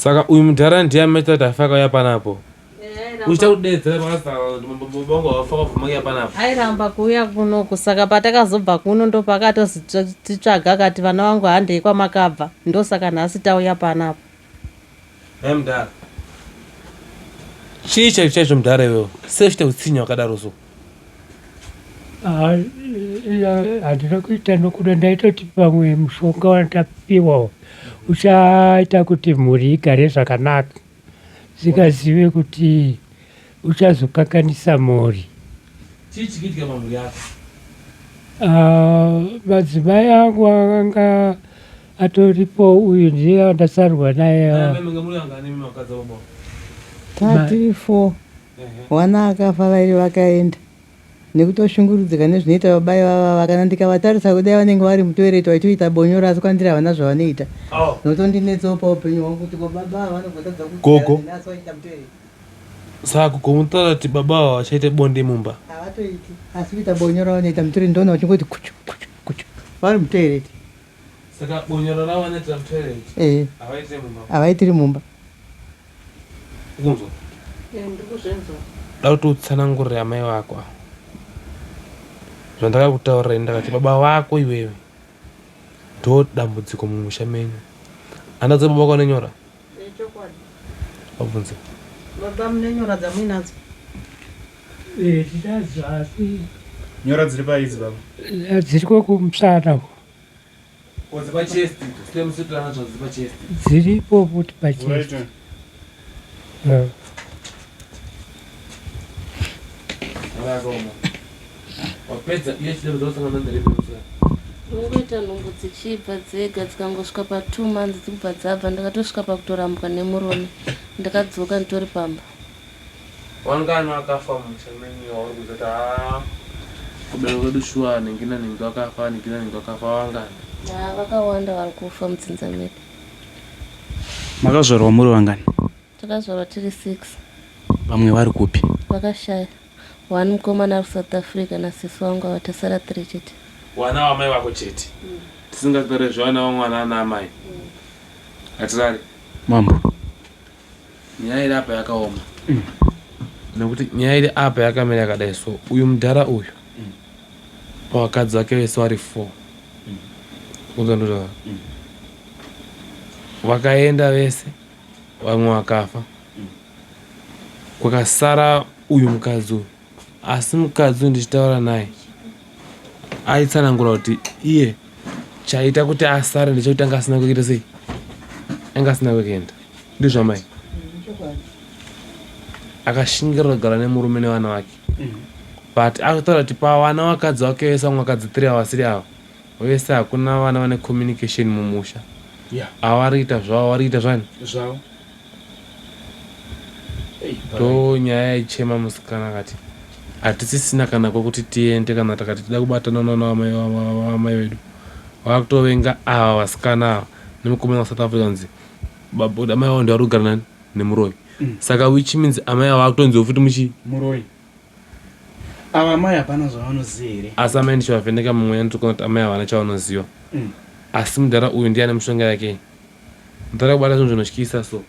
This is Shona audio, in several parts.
Saka uyu mudhara ndiye ameta tafaka ya panapo. Uchakudedzera basa bongo wafaka vuma ya panapo. Airamba kuuya kuno kusaka patakazobva kuno ndo pakatozitsvaga akati vana vangu handei kwamakabva ndosaka nhasi tauya panapo. Mudhara. Chii chaizvo mudhara iwewe? Sei uchita utsinya wakadaro so? Handina kuita nokuda ndaitoti pamwe mushonga wandapiwa uchaita kuti mhuri igare zvakanaka, sikazive kuti uchazokanganisa mhuri. Chii chikiitika pamhuri yako? Madzimai angu akanga atoripo, uyu ndiye wandasarwa naye. Tiri 4 wana akafa vairi vakaenda nekutoshungurudzika nezvinoita babai vava vakana ndikavatarisa kudai vanenge vari mutoireti vaitoita bonyora asi kwandiri havana zvavanoita notondinetsawo paupenyu hwangu kuti baba vanogotadza kugogoaita mutoireti. Saka kugomutaura kuti baba ava vachaite bonde mumba havatoiti asi kuita bonyora vanoita mutoireti ndona vachingoti kuchu kuchu kuchu vari mutoireti. Saka bonyora ravo vanoitira mutoireti havaitiri mumba. Kunzwa? Ndikuzvinzwa. Da kuti utsanangurire amai vako zvandakakutaurira ndakati baba vako iwewe ndo dambudziko mumusha menyu. Handadzo baba vako nenyora? Chokwadi. Wabvunza? Baba mune nyora dzamuinadzo? Ndinadzo asi. Nyora dziri paidzi baba? Dziri kwekumsana. Dzipa chest, same situ anacho dzipa chest. Dziripo kuti pachest. Wapedza iye chidero dzosangana nderepeusa ungoita nhumbu dzichibva dzega dzikangosvika pa2 months dzikubva dzabva ndakatosvika pakutorambuka nemuroni ndakadzoka nditori pamba. wangani wakafa mumusha menyu wauri kuzoti kubereka kwedu shuwa nengina nengi wakafa nengina nengi wakafa wangani? Vakawanda vari kufa mudzinza medu. Makazvarwa muri vangani? Takazvarwa tiri 6. Vamwe vari kupi? Vakashaya. 1 mukomana ari South Africa nasisi wangu avatasara 3 chete. Wana wamai vako chete? Tisingatore zvana wamwana ana amai. Hatirari mambo nyaya iri apa yakaoma nekuti nyaya iri apa yakamira yakadai so uyu mudhara uyu pavakadzi vake vese vari 4 kuzondota vakaenda vese vamwe vakafa kwakasara uyu mukadzi uyu. Asi mukadzi uyu ndichitaura naye aitsanangura kuti iye chaita kuti asare ndechekuti anga asina kuita sei, anga asina kuenda ndizvo amai akashingirira kugara nemurume nevana vake but akutaura kuti pavana vakadzi vake vese vamwe vakadzi 3 avasiri ava vese hakuna vana vane communication mumusha. Avariita zvavo variita zvani zvavo ndo nyaya yaichema musikana akati hatisisina kana kwekuti tiende kana takati tida kubatana navamai vedu vakutovenga ava vasikana ava nemukomana waSouth Africa nzi amai vavo ndivari kugara nani nemuroi. Saka which means amai ava vakutonziwa futi muchi muroi. Ava amai hapana zvavanoziva here? asi amai ndichavavheneka mumwe yanotokona kuti amai havana chavanoziva. Asi mudhara uyu ndiye ane mishonga yake mudhara kubata zvinhu zvinotyisa so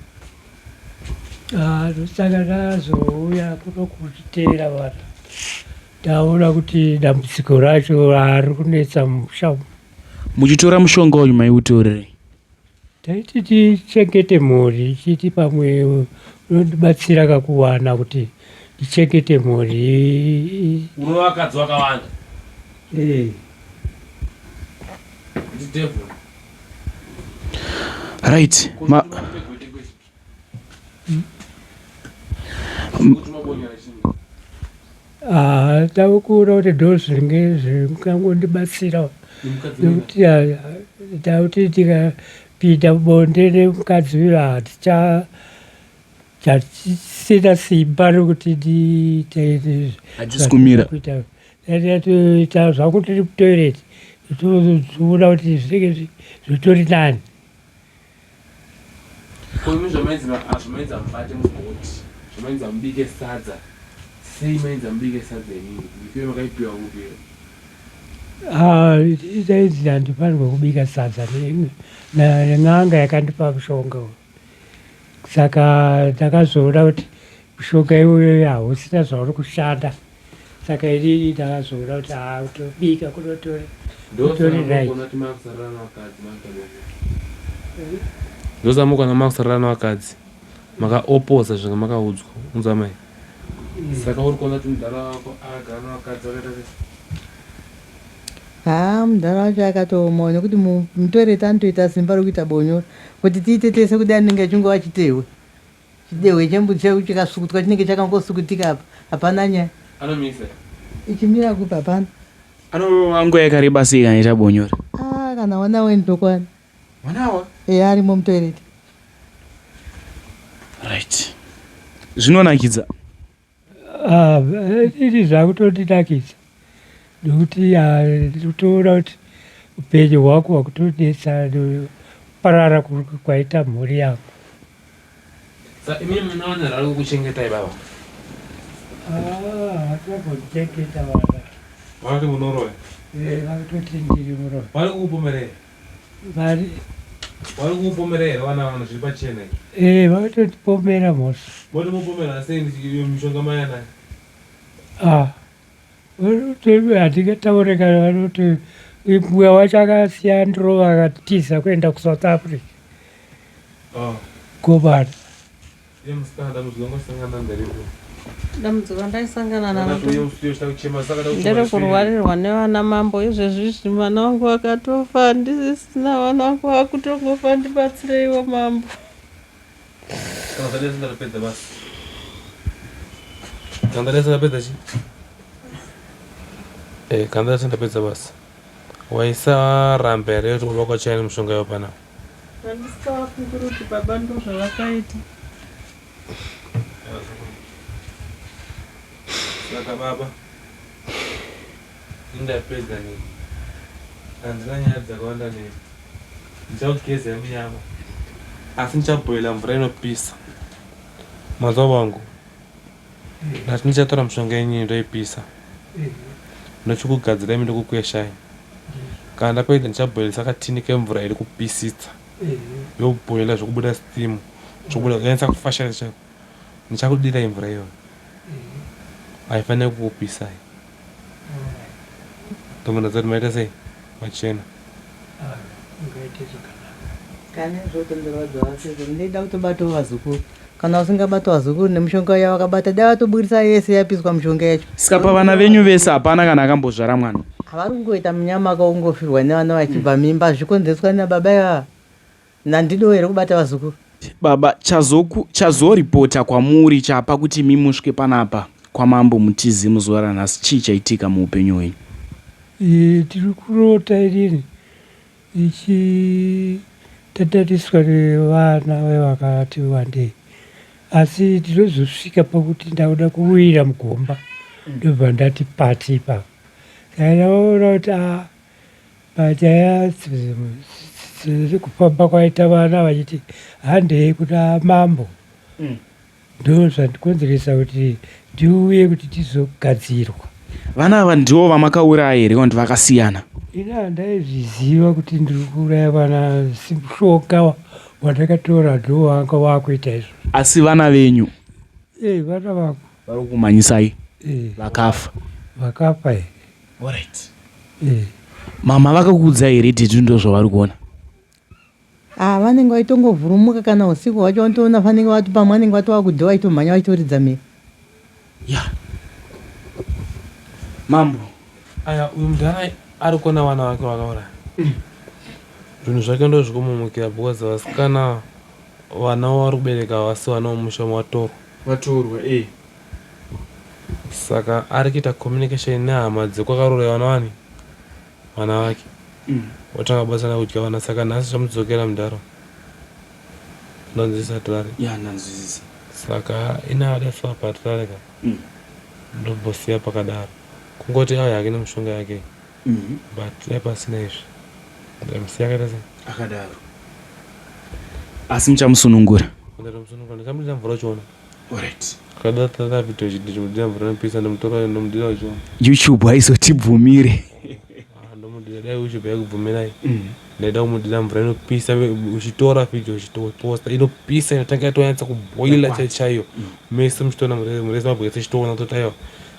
Saka ndazouya kuno kutiteera vana ndaona kuti dambudziko racho hari kunetsa mumusha. Muchitora mushonga uyu maiutorerei? Taiti tichengete mhuri chiti pamwe unondibatsira kakuwana kuti ndichengete mhuri. uno vakadzi vakawanda right takuona kuti ndo zvinge zvingangondibatsira nekuti tauti tikapinda bonde nemukadzi uyu hatisina simba rokuti hatisi kumira toita zvangu tiri mutoireti tozoona kuti zvinenge zvitori nani. Koimi zvomaidza mubate mugoti zvomaidza mubike sadza sei maidza mubike sadza inini ndifiwe makaipiwa kupira daidzi handifanirwa kubika sadza nen'anga yakandipa mushonga. saka ndakazoona kuti mushonga iwoyo hausina zvauri kushanda, saka inini ndakazoona kuti kutobika kunotori right. Ndosamukana makusarana vakadzi makaoposa zvinhu makaudzwa unzwa mai. Saka uri kuona kuti mudhara wako agara navakadzi vakaita sei? Mudhara wacho akatooma nekuti mutoreti anotoita simba rokuita bonyora kuti tiitetese kudai anenge achingova chidehwe chembudzi chedu chikasukutwa chinenge chakangosukutika apa hapana nyaya. Anomisa Ichimira kupa hapana. Anova yakareba sei kanaita bonyora? Kana wana wendokwana. Mwanawa? Arimo mutoreti. Right. Zvinonakidza. Ini zvakutondinakidza nokuti toona kuti upenyu hwako hwakutonetsa parara kwaita mhuri yangu. Saka imi munowana rari kukuchengetai baba? Hatina kundichengeta vana. Vakati munoroya? Vakutoti ndiri muroya. Vari kukupomerera? Vari kukupomerera vana vano zviri pachena? Vakutondipomera mhosva. Voti mupomera sei mishonga mayanayo? Handingataurika vanoti mbuya wacho akasiya ndiro vakatiza kuenda kuSouth Africa kobana. Musikana dambudziko ngosangana ndariko. Dambudziko ndaisangana naro kuchema saka nderekurwarirwa nevana mambo. Izvezvi vana vangu vakatofa, ndisisina vana vangu vakutongofa, ndibatsireiwo mambo. Kana zadesi ndarapedza basi. Kandadesi ndapedza chi? Kandadesi ndapedza basi. Waisarambe here kuti kuva kwachaini mushonga yo pana? Handisikawafungira kuti baba ndo zvavakaita. Saka baba indapedza nini? Handina nyaya dzakawanda nini. Ndichakugeza munyama asi ndichabhoila mvura inopisa. Mazwa wangu ndati ndichatora mushonga yenyu ndoipisa ndochikugadzira imi ndokukweshai. Kana ndapedza ndichabhoilisa katini kemvura iri kupisisa yobhoila zvokubuda stimu zvokubuda kuyanisa kufasha. Ndichakudirai mvura iyoyo haifaniri kukupisai. Ndomona dzati maita sei machena? Kana zvotonderwadza vasezvo ndida kutobatawo vazukuru. Kana usingabata vazukuru nemushonga yavakabata dai vatoburisa yese yapiswa mushonga yacho. Saka pavana venyu vese hapana kana akambozvara mwana? Havari kungoita munyama akaungofirwa nevana vachibva mimba zvikonzeswa nababa ivava. Nandido here kubata vazukuru. Baba, chazoripota kwamuri chapa kuti mimusvike panapa kwamambo Mutizi muzuva ranhasi chii chaitika muupenyu hwenyu? Tiri kurota inini ichitatatiswa nevana vevakati wandei, asi ndinozosvika pakuti ndauda kuwira mugomba ndobva ndati pati ipapo. Saka ndaona kuti panyaya dzekufamba kwaita vana vachiti handei kuna mambo ndo zvandikonzeresa kuti ndiuye kuti tizogadzirwa. Vana ava ndivo vamakauraya here kana kuti vakasiyana? Ini handaizviziva kuti ndiri kuuraya vana, mushonga wandakatora ndo wanga wakuita izvo. Asi vana venyu? Vana vangu vari kukumhanyisai vakafa? Vakafa here. Alright. Mama vakakuudza here kuti ndo zvavari kuona? Vanenge vaitongovhurumuka kana usiku wacho vanotoona vanenge vati pamwe vanenge vatova kudhiwa vaitomhanya vaitoridza miri. Mambo aya uyu mudhara ari kuona vana vake vakauraya. Zvinhu zvake ndo zvikumumukira because vasikana vana vari kubereka vasi vana vomusha vatorwa. Saka ari kuita communication nehama dzekwakaroreva vana vake otanga basana kudya vana. Saka nhasi zvamudzokera mudhara ndonzisa tirare. Nanzwisisa. Saka inada fa patirare ka ndombosiya pakadaro kungoti aya yake nemushonga yake but dai pasina izvi ndamusiya akaita sei akadaro. Asi muchamusunungura? Ndamusunungura ndichamudira mvura uchiona. Alright. Akadata video chimudira mvura inopisa ndomutora ndomudira uchiona. YouTube haizotibvumire. Ndomudira dai YouTube yakubvumirai ndaida kumudira mvura inopisa uchitora video uchitoposta inopisa inotanga yatonyatsa kubhoila chaiyo mese muchitoona murezi mabwese chitoona kuti aiwa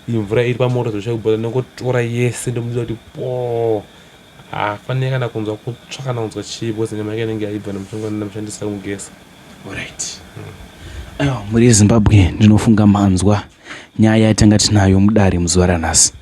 iyi mvura iri pamoto zvochakubhoila nongotora yese ndomuziva kuti po hafanire kana kunzwa kutsva kana kunzwa chii because nyama yake inenge yaibva ndamushandisa mugesa. Alright. Aiwa muri Zimbabwe ndinofunga manzwa nyaya yatanga tinayo mudare muzuva ranhasi.